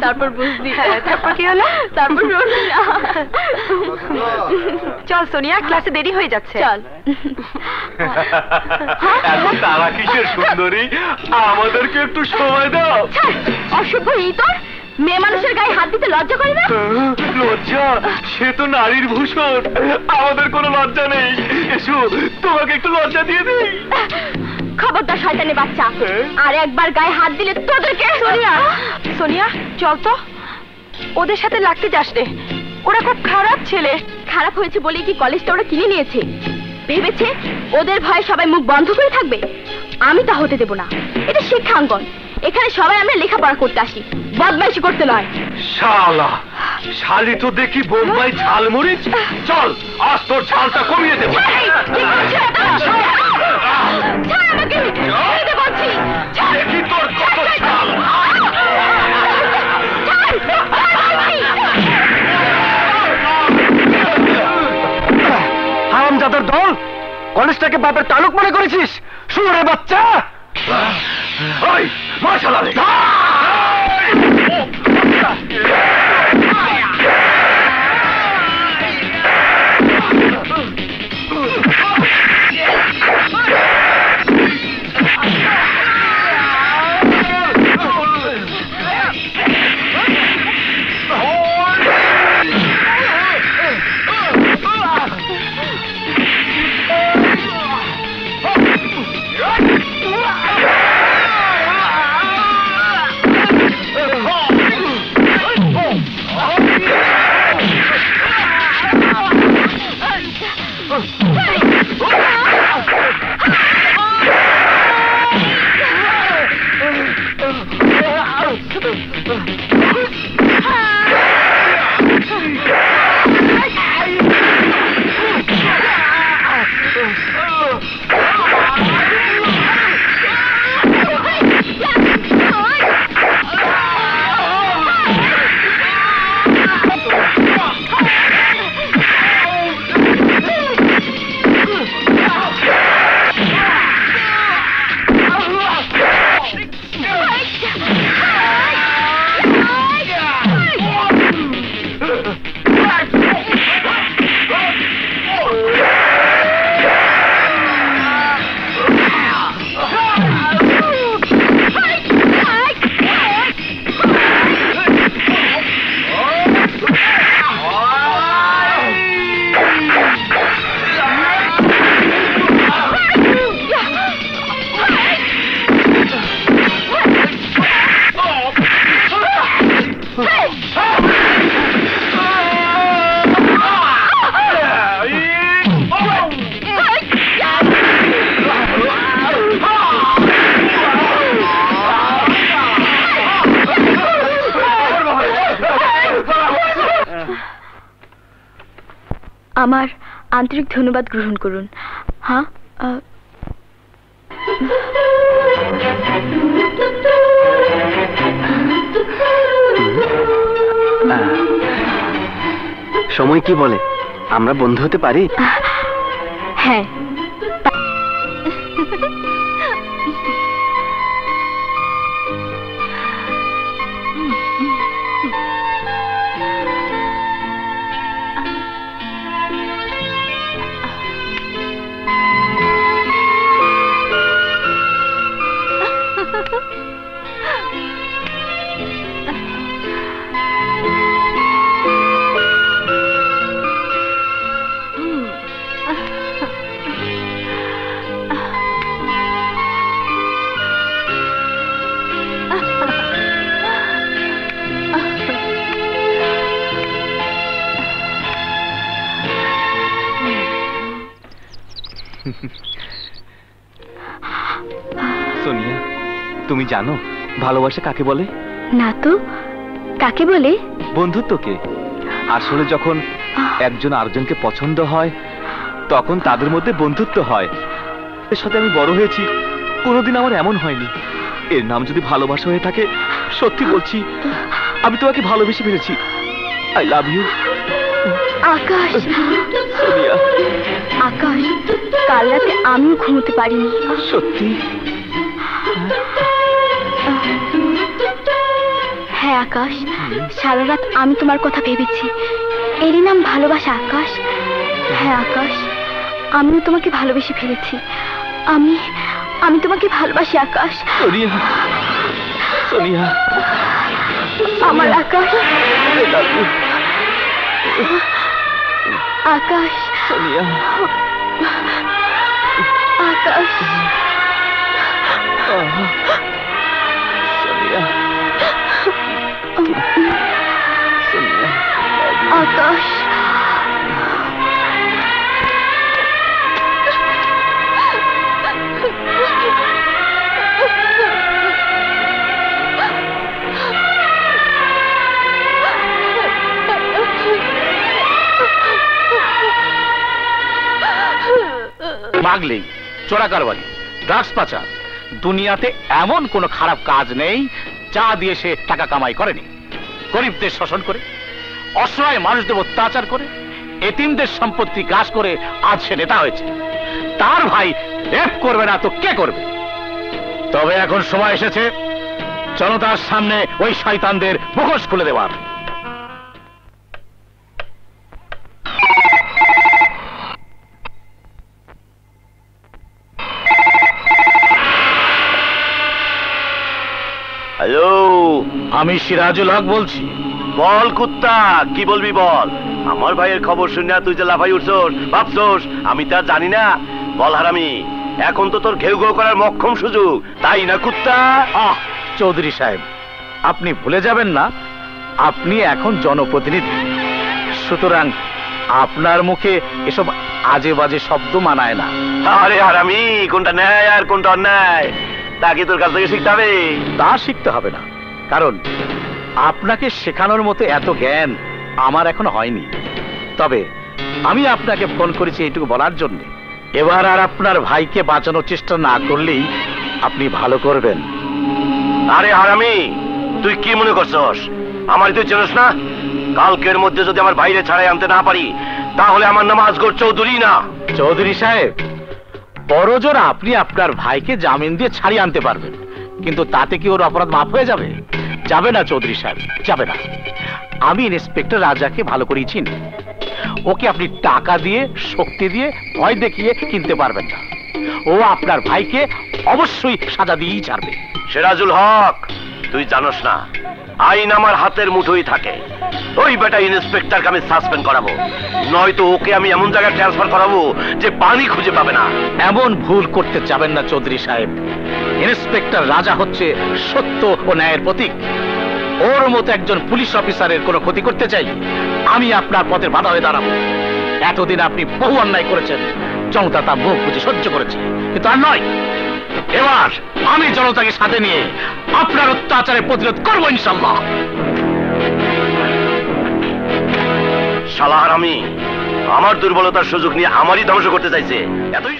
তারপর বুঝবি। তারপর কি হলো? তারপর শুনবি না। চল সোনিয়া, ক্লাসে দেরি হয়ে যাচ্ছে। চল। এত তারা কিসের সুন্দরী, আমাদেরকে একটু সময় দাও। অসভ্য এই তোর, মেয়ে মানুষের গায়ে হাত দিতে লজ্জা করে না? লজ্জা? সে তো নারীর ভূষণ, আমাদের কোনো লজ্জা নেই। এসো তোমাকে একটু লজ্জা দিয়ে দিই। খবরদার শয়তানি বাচ্চা, আর একবার গায়ে হাত দিলে তোদেরকে। সোনিয়া, সোনিয়া চল তো, ওদের সাথে লাগতে যাস রে, ওরা খুব খারাপ ছেলে। খারাপ হয়েছে বলেই কি কলেজটা ওরা কিনে নিয়েছে? ভেবেছে ওদের ভয়ে সবাই মুখ বন্ধ করে থাকবে? আমি তা হতে দেব না। এটা শিক্ষাঙ্গন, এখানে সবাই আমরা লেখাপড়া করতে আসি, বদমাইশি করতে নয়। শালা, শালি তো দেখি বোম্বাই ঝালমরিচ। চল আজ তোর ঝালটা কমিয়ে দেবো। দেখি তোর কত ঝাল। হারামজাদার দল, কলেজটাকে বাপের তালুক মনে করেছিস? শুয়োরের বাচ্চা! ওই মাশাআল্লাহ, আমার আন্তরিক ধন্যবাদ গ্রহণ করুন। হ্যাঁ, সময় কি বলে, আমরা বন্ধু হতে পারি? হ্যাঁ। সোনিয়া, তুমি জানো ভালোবাসা কাকে বলে? না তো, কাকে বলে? বন্ধুত্বকে। আসলে যখন একজন আরেকজনকে পছন্দ হয় তখন তাদের মধ্যে বন্ধুত্ব হয়। এর সাথে আমি বড় হয়েছি, কোনোদিন আমার এমন হয়নি। এর নাম যদি ভালোবাসা হয়ে থাকে, সত্যি বলছি আমি তোমাকে ভালোবেসে ফেলেছি। I love you. Akash, Sonia, Akash, কাল রাতে আমিও ঘুমোতে পারিনি। সত্যি? হ্যাঁ আকাশ, সারা রাত আমি তোমার কথা ভেবেছি। এরই নাম ভালোবাসা আকাশ। হ্যাঁ আকাশ, আমিও তোমাকে ভালোবেসে ফেলেছি। আমি আমি তোমাকে ভালোবাসি আকাশ। সোনিয়া, সোনিয়া, আমার আকাশ, দাদু, আকাশ, সোনিয়া, আকাশ, সোনিয়া, সোনিয়া, আকাশ। মাগলিং, চোরা কারবারি, ড্রাগস পাচার, দুনিয়াতে এমন কোনো খারাপ কাজ নেই যা দিয়ে সে টাকা কামাই করেনি। গরিবদের শোষণ করে, অসহায় মানুষদের অত্যাচার করে, এতিমদের সম্পত্তি গ্রাস করে আজ সে নেতা হয়েছে। তার ভাই রেপ করবে না তো কে করবে? তবে এখন সময় এসেছে জনতার সামনে ওই শয়তানদের মুখোশ খুলে দেওয়ার। হ্যালো, আমি সিরাজুল হক বলছি। বল কুত্তা, কি বলবি বল। আমার ভাইয়ের খবর শুনে তুই যে লাফাই উঠছোস, ভাবছোস আমি তা জানি না। বল হারামি, এখন তো তোর ঘেউ ঘেউ করার মক্ষম সুযোগ, তাই না কুত্তা? চৌধুরী সাহেব, আপনি ভুলে যাবেন না আপনি এখন জনপ্রতিনিধি, সুতরাং আপনার মুখে এসব আজে বাজে শব্দ মানায় না। আরে হারামি, কোনটা ন্যায় আর কোনটা অন্যায় তা কি তোর কাছ থেকে শিখতে হবে? তা শিখতে হবে না, কারণ আপনাকে শেখানোর মতো এত জ্ঞান আমার এখনো হয়নি। তবে আমি আপনাকে ফোন করেছি এইটুকু বলার জন্য, এবার আর আপনার ভাইকে বাঁচানোর চেষ্টা না করলেই আপনি ভালো করবেন। আরে হারামি, তুই কি মনে করছস আমার তুই চেনস না? কালকের মধ্যে যদি আমার বাইরে ছাড়াই আনতে না পারি তাহলে আমার নাম আজগর চৌধুরী না। চৌধুরী সাহেব, বড় জোর আপনি আপনার ভাইকে জামিন দিয়ে ছাড়িয়ে আনতে পারবেন, কিন্তু তাতে কি ওর অপরাধ মাফ হয়ে যাবে? যাবে না চৌধুরী সাহেব, যাবে না। আমি ইন্সপেক্টর রাজাকে ভালো করেই চিনি। ওকে আপনি টাকা দিয়ে, শক্তি দিয়ে, ভয় দেখিয়ে কিনতে পারবেন না। ও আপনার ভাইকে অবশ্যই সাজা দিয়েই ছাড়বে। সিরাজুল হক, তুই জানোস না আইন আমার হাতের মুঠোই থাকে। ওই বেটা ইন্সপেক্টরকে আমি সাসপেন্ড করাবো, নয়তো ওকে আমি এমন জায়গায় ট্রান্সফার করাবো যে পানি খুঁজে পাবে না। এমন ভুল করতে যাবেন না চৌধুরী সাহেব। ইন্সপেক্টর রাজা হচ্ছে সত্য ও ন্যায়ের প্রতীক। ওর মতো একজন পুলিশ অফিসারের কোনো ক্ষতি করতে চাইলে আমি আপনার পথে বাধা হয়ে দাঁড়াবো। এতদিন আপনি বহু অন্যায় করেছেন, জনতা তা মুখ বুঝে সহ্য করেছে, কিন্তু আর নয়। এবার আমি জনতাকে সাথে নিয়ে আপনার অত্যাচারের প্রতিরোধ করবো ইনশাল্লাহ। শালা হারামি, আমার দুর্বলতার সুযোগ নিয়ে আমারই ধ্বংস করতে চাইছে। এতই